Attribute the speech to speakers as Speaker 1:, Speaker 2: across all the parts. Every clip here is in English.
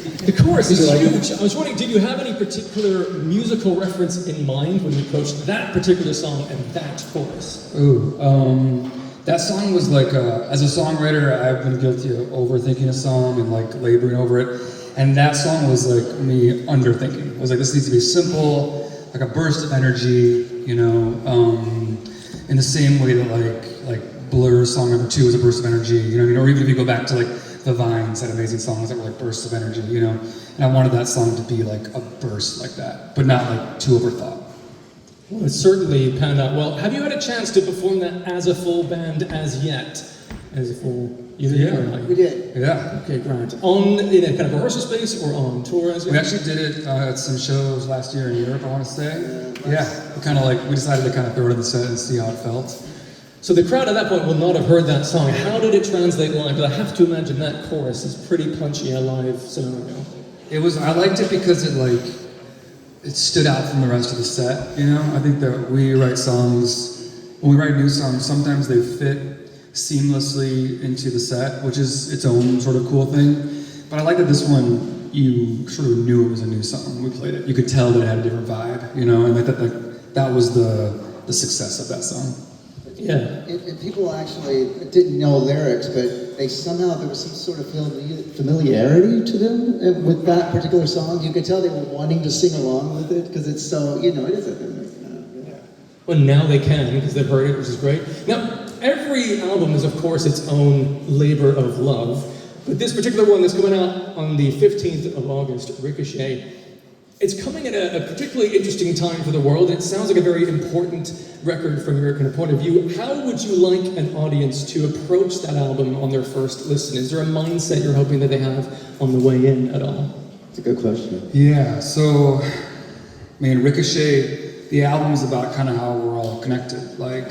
Speaker 1: The chorus is huge. I was wondering, did you have any particular musical reference in mind when you approached that particular song and that chorus?
Speaker 2: That song was like, as a songwriter, I've been guilty of overthinking a song and like laboring over it. And that song was like me underthinking. It was like, this needs to be simple, like a burst of energy, you know, in the same way that like Blur's song number 2 is a burst of energy, you know what I mean? Or even if you go back to like The Vines had amazing songs that were like bursts of energy, you know? And I wanted that song to be like a burst like that, but not like too overthought.
Speaker 1: Well, it certainly panned out well. Have you had a chance to perform that as a full band as yet? As a full... You did?
Speaker 2: Yeah,
Speaker 3: we did.
Speaker 2: Yeah.
Speaker 1: Okay, great. In a kind of rehearsal space or on tour as well?
Speaker 2: We actually did it at some shows last year in Europe, I want to say. Yeah, we decided to kind of throw it in the set and see how it felt.
Speaker 1: So the crowd at that point will not have heard that song. How did it translate live? Because I have to imagine that chorus is pretty punchy in a live scenario.
Speaker 2: I liked it because it stood out from the rest of the set, you know? I think that when we write new songs, sometimes they fit seamlessly into the set, which is its own sort of cool thing. But I like that this one, you sort of knew it was a new song when we played it. You could tell that it had a different vibe, you know? And I thought that was the success of that song.
Speaker 1: Yeah.
Speaker 3: And people actually didn't know lyrics, but there was some sort of familiarity to them with that particular song. You could tell they were wanting to sing along with it because it's so, you know, it is a...
Speaker 1: Well, now they can because they've heard it, which is great. Now, every album is, of course, its own labor of love, but this particular one that's coming out on the 15th of August, Ricochet, it's coming at a particularly interesting time for the world. It sounds like a very important record from your kind of point of view. How would you like an audience to approach that album on their first listen? Is there a mindset you're hoping that they have on the way in at all?
Speaker 3: It's a good question.
Speaker 2: Yeah, so, Ricochet, the album is about kind of how we're all connected. Like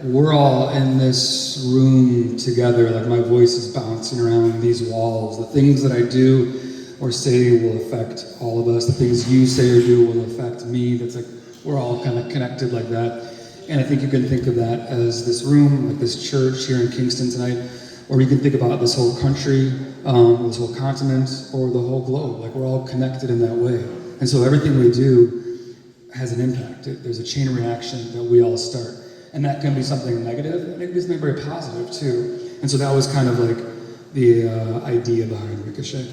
Speaker 2: we're all in this room together, like my voice is bouncing around these walls. The things that I do or say will affect all of us. The things you say or do will affect me. That's like, we're all kind of connected like that. And I think you can think of that as this room, like this church here in Kingston tonight, or you can think about this whole country, this whole continent, or the whole globe. Like we're all connected in that way. And so everything we do has an impact. There's a chain reaction that we all start. And that can be something negative, and it can be something very positive too. And so that was kind of like the idea behind Ricochet.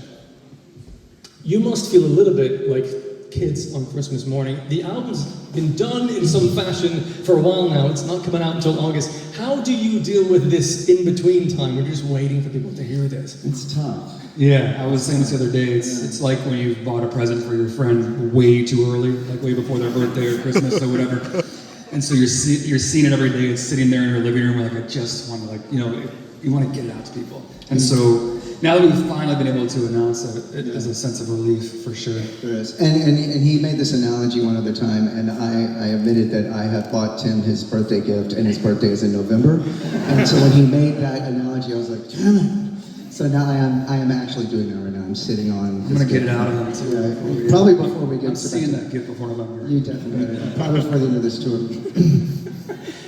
Speaker 1: You must feel a little bit like kids on Christmas morning. The album's been done in some fashion for a while now. It's not coming out until August. How do you deal with this in-between time when you're just waiting for people to hear this?
Speaker 3: It's tough.
Speaker 2: Yeah, I was saying this the other day. It's like when you bought a present for your friend way too early, like way before their birthday or Christmas or whatever. And so you're seeing it every day. It's sitting there in your living room, like I just want to, you want to get it out to people. And so now that we've finally been able to announce it, it is a sense of relief for sure.
Speaker 3: There is. And he made this analogy one other time, and I admitted that I had bought Tim his birthday gift, and his birthday is in November. And so when he made that analogy, I was like, damn it. So now I am actually doing that right now. I'm sitting on.
Speaker 2: I'm gonna get it out of him too.
Speaker 3: Yeah, probably before we get.
Speaker 2: I'm seeing that gift before November.
Speaker 3: You definitely. Probably before the end of this tour.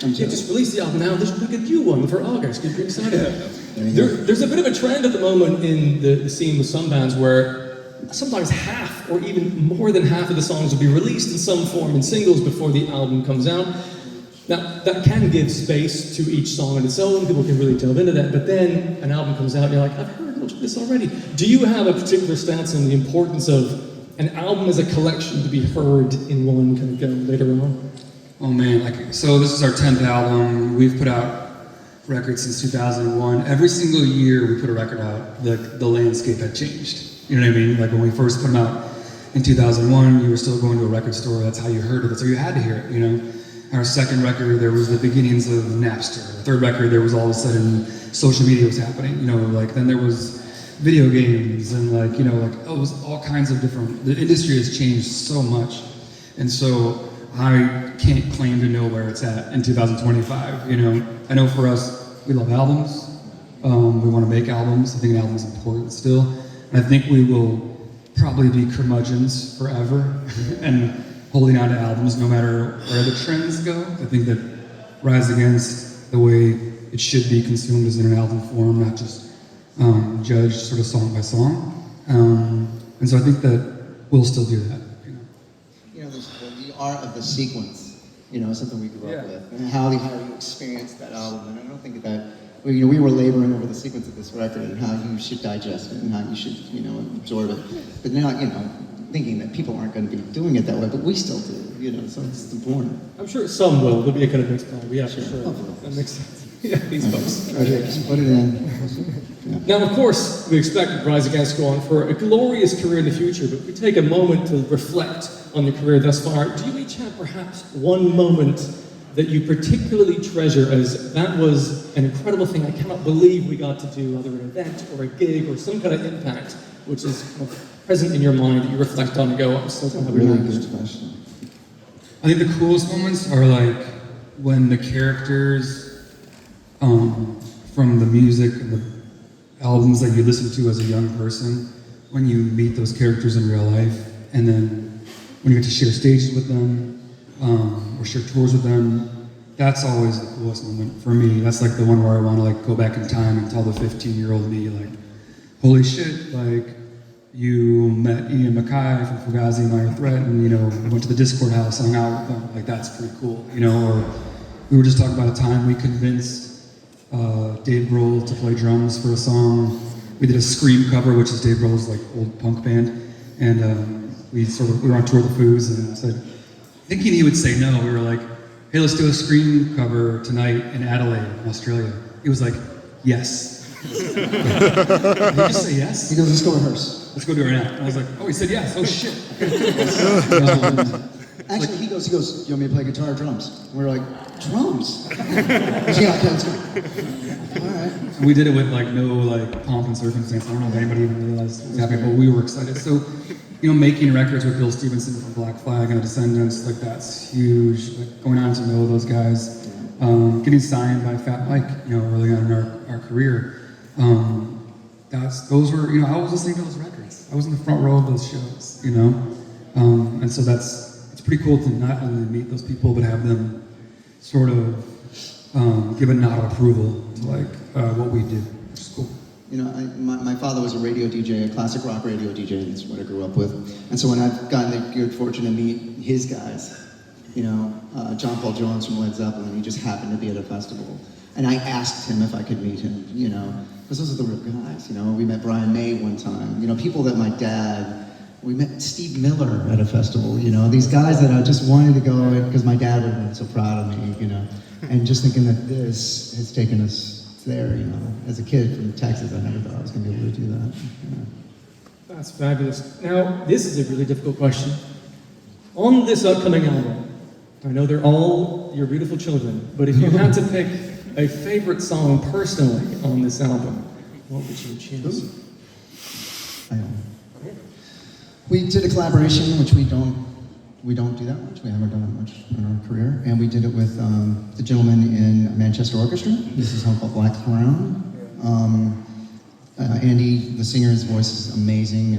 Speaker 1: You just released the album now. There's like a new one for August. Get excited. There's a bit of a trend at the moment in the scene with some bands where sometimes half or even more than half of the songs will be released in some form in singles before the album comes out. Now, that can give space to each song on its own. People can really delve into that. But then an album comes out and you're like, I've heard much of this already. Do you have a particular stance on the importance of an album as a collection to be heard in one kind of go later on?
Speaker 2: Oh man, so this is our 10th album. We've put out records since 2001. Every single year we put a record out, the landscape had changed. You know what I mean? Like when we first put them out in 2001, you were still going to a record store. That's how you heard it. That's how you had to hear it, you know? Our second record, there was the beginnings of Napster. The third record, there was all of a sudden social media was happening. You know, then there was video games and it was all kinds of different. The industry has changed so much, and so I can't claim to know where it's at in 2025. You know, I know for us, we love albums. We want to make albums. I think an album is important still, and I think we will probably be curmudgeons forever and holding on to albums no matter where the trends go. I think that Rise Against, the way it should be consumed is in an album form, not just judged sort of song by song. And so I think that we'll still do that.
Speaker 3: The art of the sequence, something we grew up with, and how you experienced that album. And I don't think that we were laboring over the sequence of this record and how you should digest it and how you should, absorb it. But now, thinking that people aren't going to be doing it that way, but we still do, so it's important.
Speaker 1: I'm sure some will. There'll be a kind of mixed bag. Yeah, for sure. That makes sense. Yeah, these folks.
Speaker 3: Right here, just put it in. Yeah.
Speaker 1: Now, of course, we expect Rise Against to go on for a glorious career in the future, but we take a moment to reflect on your career thus far. Do you each have perhaps one moment that you particularly treasure as that was an incredible thing I cannot believe we got to do, either an event or a gig or some kind of impact, which is kind of present in your mind that you reflect on and go, I'm so glad we
Speaker 3: Really
Speaker 1: did
Speaker 3: good
Speaker 1: this.
Speaker 3: question.
Speaker 2: I think the coolest moments are like when the characters from the music and the albums that you listen to as a young person, when you meet those characters in real life, and then when you get to share stages with them, or share tours with them, that's always the coolest moment for me. That's like the one where I want to like go back in time and tell the 15-year-old me like, holy shit, like you met Ian Mackay from Fugazi and Iron Threat and went to the Discord house, hung out with them, like that's pretty cool, or we were just talking about a time we convinced Dave Grohl to play drums for a song. We did a Scream cover, which is Dave Grohl's like old punk band, and we were on tour with the Foos and said, thinking he would say no, we were like, hey, let's do a Scream cover tonight in Adelaide, Australia. He was like, yes. Did he just say yes?
Speaker 3: He goes, let's go rehearse.
Speaker 2: Let's go do it right now. And I was like, oh, he said yes. Oh shit.
Speaker 3: Actually, he goes, you want me to play guitar or drums? And we're like, drums? Yeah, let's go. All right.
Speaker 2: We did it with like no like pomp and circumstance. I don't know if anybody even realized it was happening, but we were excited. So, making records with Bill Stevenson from Black Flag and the Descendants, like that's huge. Like going on to know those guys, getting signed by Fat Mike, early on in our career. Those were, I was listening to those records. I was in the front row of those shows, and so it's pretty cool to not only meet those people, but have them sort of give a nod of approval to like what we do, which is cool.
Speaker 3: My father was a radio DJ, a classic rock radio DJ, and that's what I grew up with. And so when I've gotten the good fortune to meet his guys, John Paul Jones from Led Zeppelin, he just happened to be at a festival. And I asked him if I could meet him, because those are the real guys, We met Brian May one time, people that my dad, we met Steve Miller at a festival, these guys that I just wanted to go because my dad would have been so proud of me, and just thinking that this has taken us there, As a kid from Texas, I never thought I was going to be able to do that.
Speaker 1: That's fabulous. Now, this is a really difficult question. On this upcoming album, I know they're all your beautiful children, but if you had to pick a favorite song personally on this album, what would you choose?
Speaker 3: We did a collaboration, which we don't do that much. We haven't done it much in our career. And we did it with the gentleman in Manchester Orchestra. This is a song called Black Crown. Andy, the singer's voice is amazing.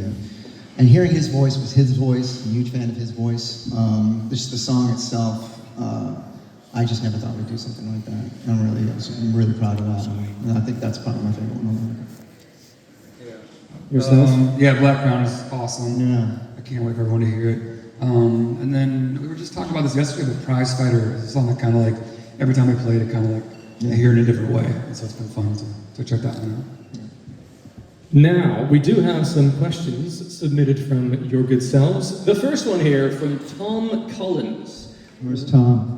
Speaker 3: And hearing his voice was his voice. I'm a huge fan of his voice. Just the song itself, I just never thought we'd do something like that. I'm really proud of that. And I think that's probably my favorite one on the record.
Speaker 1: Yourself?
Speaker 2: Yeah, Black Crown is awesome.
Speaker 3: Yeah.
Speaker 2: I can't wait for everyone to hear it. And then we were just talking about this yesterday, but Prize Fighter is a song that kind of like, every time we played it, kind of like, I hear it in a different way. And so it's been fun to check that one out.
Speaker 1: Now, we do have some questions submitted from your good selves. The first one here from Tom Collins.
Speaker 3: Where's Tom?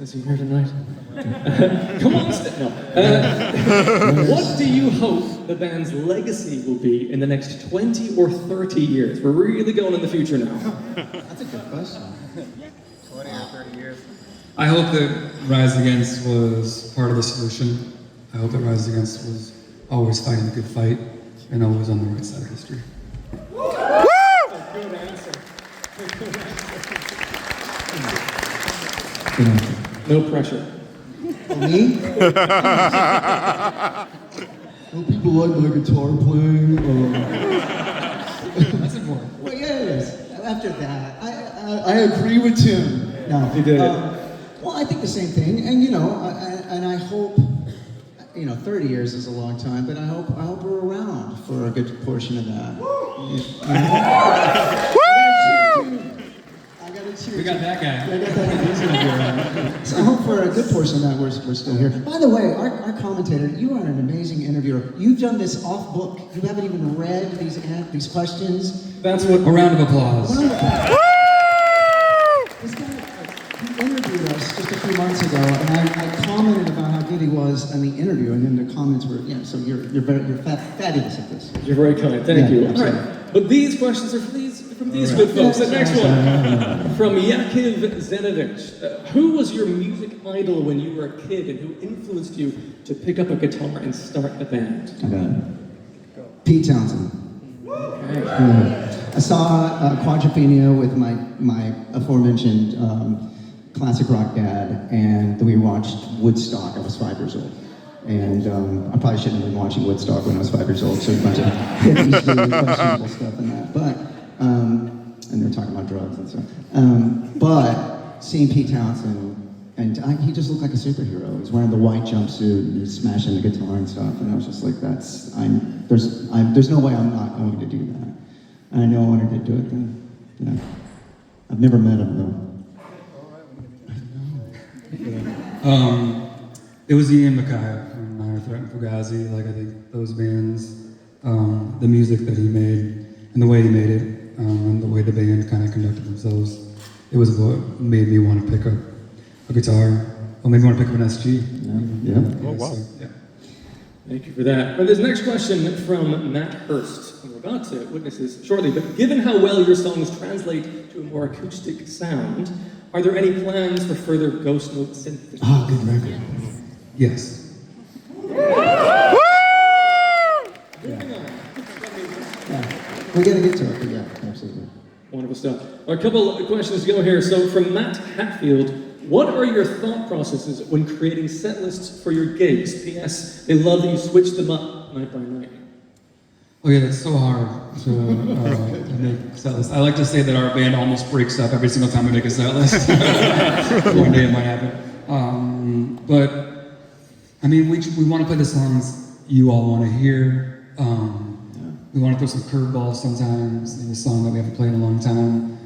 Speaker 1: Is he here tonight? Come on, no. What do you hope the band's legacy will be in the next 20 or 30 years? We're really going in the future now.
Speaker 3: That's a good question.
Speaker 4: 20 or 30 years.
Speaker 2: I hope that Rise Against was part of the solution. I hope that Rise Against was always fighting the good fight and always on the right side of history.
Speaker 1: Good answer.
Speaker 3: Good answer.
Speaker 1: No pressure.
Speaker 3: Me? Well, people like my guitar playing.
Speaker 2: That's important.
Speaker 3: Well, yes. After that, I agree with Tim. No,
Speaker 1: You did.
Speaker 3: Well, I think the same thing, and and I hope. 30 years is a long time, but I hope we're around for a good portion of that. I gotta cheer.
Speaker 2: We got that guy.
Speaker 3: I got that interviewer. So I hope for a good portion of that we're still here. By the way, our commentator, you are an amazing interviewer. You've done this off book. You haven't even read these questions.
Speaker 1: That's what.
Speaker 2: A round of applause.
Speaker 3: This guy, he interviewed us just a few months ago, and I commented about how good he was in the interview, and then the comments were, so you're fabulous at this.
Speaker 1: You're very kind. Thank you. All
Speaker 3: Absolutely.
Speaker 1: right. But these questions are from these good folks. The next one from Yakiv Zenovich. Who was your music idol when you were a kid, and who influenced you to pick up a guitar and start a band?
Speaker 3: Okay. Pete Townsend.
Speaker 1: Okay.
Speaker 3: I saw Quadrophenia with my aforementioned classic rock dad, and we watched Woodstock. I was 5 years old. And I probably shouldn't have been watching Woodstock when I was 5 years old, so a bunch of hippies doing questionable stuff and that. But, and they're talking about drugs and stuff. But seeing Pete Townsend, and he just looked like a superhero. He was wearing the white jumpsuit and he was smashing the guitar and stuff. And I was just like, there's no way I'm not going to do that. And I know I wanted to do it then. Yeah. I've never met him though.
Speaker 2: It was Ian Mckay from Minor Threat and Fugazi. Like, I think those bands, the music that he made and the way he made it, and the way the band kind of conducted themselves, it was what made me want to pick up a guitar. Or maybe want to pick up an SG.
Speaker 3: Yeah.
Speaker 2: Oh, wow. So, yeah.
Speaker 1: Thank you for that. And this next question from Matt Hurst. We're about to witness this shortly, but given how well your songs translate to a more acoustic sound, are there any plans for further ghost note synth?
Speaker 3: Oh, good record.
Speaker 2: Yes.
Speaker 3: Yeah. We gotta get to it, but yeah, absolutely.
Speaker 1: Wonderful stuff. A couple of questions to go here. So from Matt Hatfield, what are your thought processes when creating set lists for your gigs? P.S. They love that you switch them up night by night.
Speaker 2: Oh yeah, that's so hard to make set lists. I like to say that our band almost breaks up every single time we make a set list. One day it might happen. But I mean, we want to play the songs you all want to hear. We want to throw some curveballs sometimes in a song that we haven't played in a long time.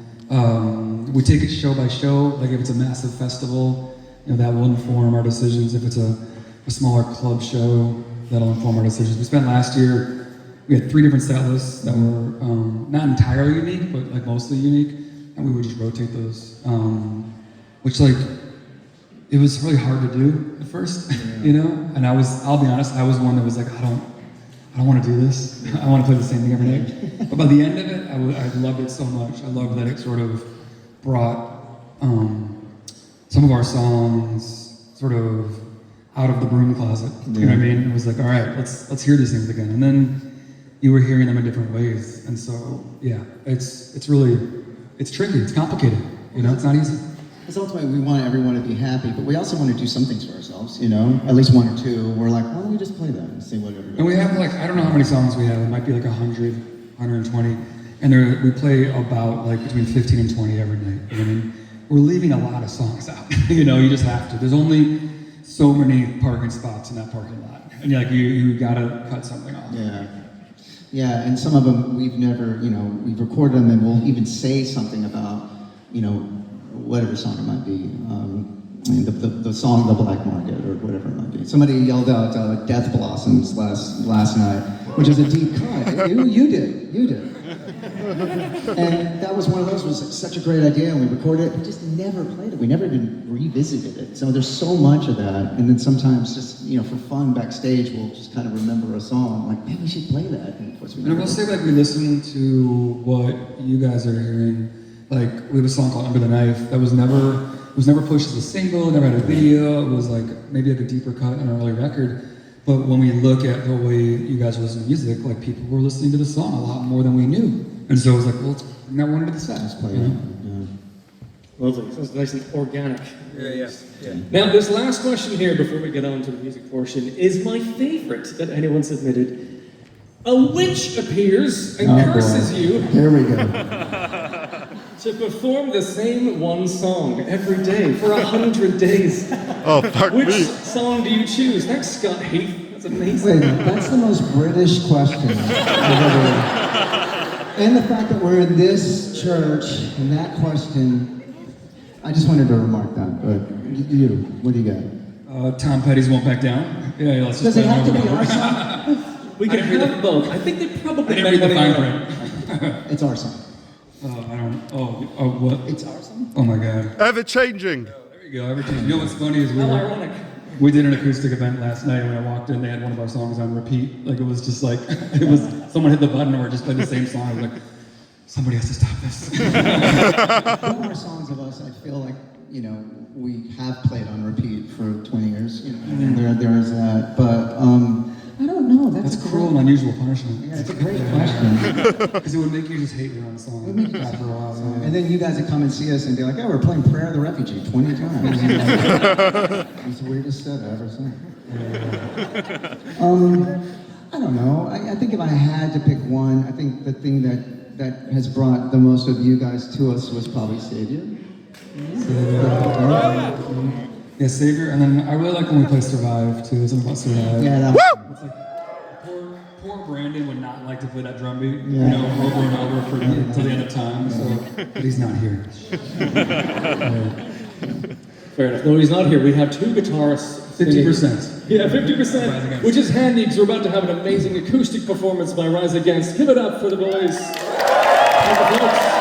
Speaker 2: We take it show by show. Like if it's a massive festival, that will inform our decisions. If it's a smaller club show, that'll inform our decisions. We spent last year. We had 3 different set lists that were not entirely unique, but like mostly unique, and we would just rotate those. Which it was really hard to do at first, And I'll be honest, I was one that was like, I don't want to do this. I want to play the same thing every night. But by the end of it, I loved it so much. I loved that it sort of brought some of our songs sort of out of the broom closet. You know what I mean? It was like, all right, let's hear these things again, and then you were hearing them in different ways, and so yeah, it's tricky, it's complicated, it's not easy.
Speaker 3: Because ultimately we want everyone to be happy, but we also want to do some things for ourselves, at least 1 or 2. We're like, why don't we just play that and see what everybody.
Speaker 2: And we have I don't know how many songs we have. It might be like 100, 120, and we play about between 15 and 20 every night. I mean, we're leaving a lot of songs out. You just have to. There's only so many parking spots in that parking lot, and you gotta cut something off.
Speaker 3: Yeah, and some of them we've never, we've recorded them and we'll even say something about, whatever song it might be. The song The Black Market or whatever it might be. Somebody yelled out Death Blossoms last night, which is a deep cut. You did. And that was one of those, was such a great idea, and we recorded it, we just never played it. We never even revisited it. So there's so much of that, and then sometimes just, for fun backstage, we'll just kind of remember a song, like, maybe we should play that. And of course we
Speaker 2: I will say, we listen to what you guys are hearing. We have a song called Under the Knife that was never pushed as a single, never had a video. It was maybe a deeper cut in our early record. But when we look at the way you guys listen to music, people were listening to the song a lot more than we knew. And so it was like, well, let's bring that one into the set.
Speaker 3: Let's play it. Yeah.
Speaker 1: Lovely. Sounds nice and organic.
Speaker 4: Yeah.
Speaker 1: Now, this last question here, before we get on to the music portion, is my favorite that anyone submitted. A witch appears and curses you.
Speaker 3: Here we go.
Speaker 1: to perform the same one song every day for 100 days.
Speaker 5: Oh, fuck
Speaker 1: Which
Speaker 5: me.
Speaker 1: song do you choose? Thanks, Scott Heath. That's amazing.
Speaker 3: Wait a minute, that's the most British question I've ever heard. And the fact that we're in this church and that question, I just wanted to remark that. But you, what do you got?
Speaker 2: Tom Petty's Won't Back Down. Yeah, let's just
Speaker 3: Does it
Speaker 2: play
Speaker 3: have to
Speaker 2: one
Speaker 3: be
Speaker 2: more.
Speaker 3: our song?
Speaker 1: We can have both. I think they probably
Speaker 2: I didn't read the
Speaker 1: money
Speaker 2: fine
Speaker 1: on-
Speaker 2: print.
Speaker 3: It's our song.
Speaker 2: I don't. Oh, what?
Speaker 3: It's our song?
Speaker 2: Oh my God.
Speaker 5: Ever changing.
Speaker 2: There you go. Everything. You know what's funny is
Speaker 1: How ironic.
Speaker 2: we did an acoustic event last night. When I walked in, they had one of our songs on repeat. Like it was just like it was someone hit the button and we just played the same song. I was like, somebody has to stop this.
Speaker 3: One more songs of us, I feel like, you know, we have played on repeat for 20 years. You know, and there is that. But I don't know.
Speaker 2: That's cruel and unusual punishment.
Speaker 3: Yeah, it's a great question.
Speaker 2: Because it would make you just hate your own song.
Speaker 3: It would make you
Speaker 2: after a while. Yeah.
Speaker 3: And then you guys would come and see us and be like, "Oh, we're playing Prayer of the Refugee 20 times." It's the weirdest set I've ever seen. I don't know. I think if I had to pick one, I think the thing that has brought the most of you guys to us was probably Savior.
Speaker 2: Yeah, Savior. And then I really like when we play Survive too. Something about Survive.
Speaker 3: Yeah, that
Speaker 2: It's like poor Brandon would not like to play that drum beat,
Speaker 3: Yeah.
Speaker 2: you know, over and over until the end of time. So, but he's not here.
Speaker 1: Fair enough. No, he's not here. We have two guitarists.
Speaker 2: 50%.
Speaker 1: Yeah,
Speaker 2: Rise
Speaker 1: 50%,
Speaker 2: Against.
Speaker 1: which is handy because we're about to have an amazing acoustic performance by Rise Against. Give it up for the boys. And the folks.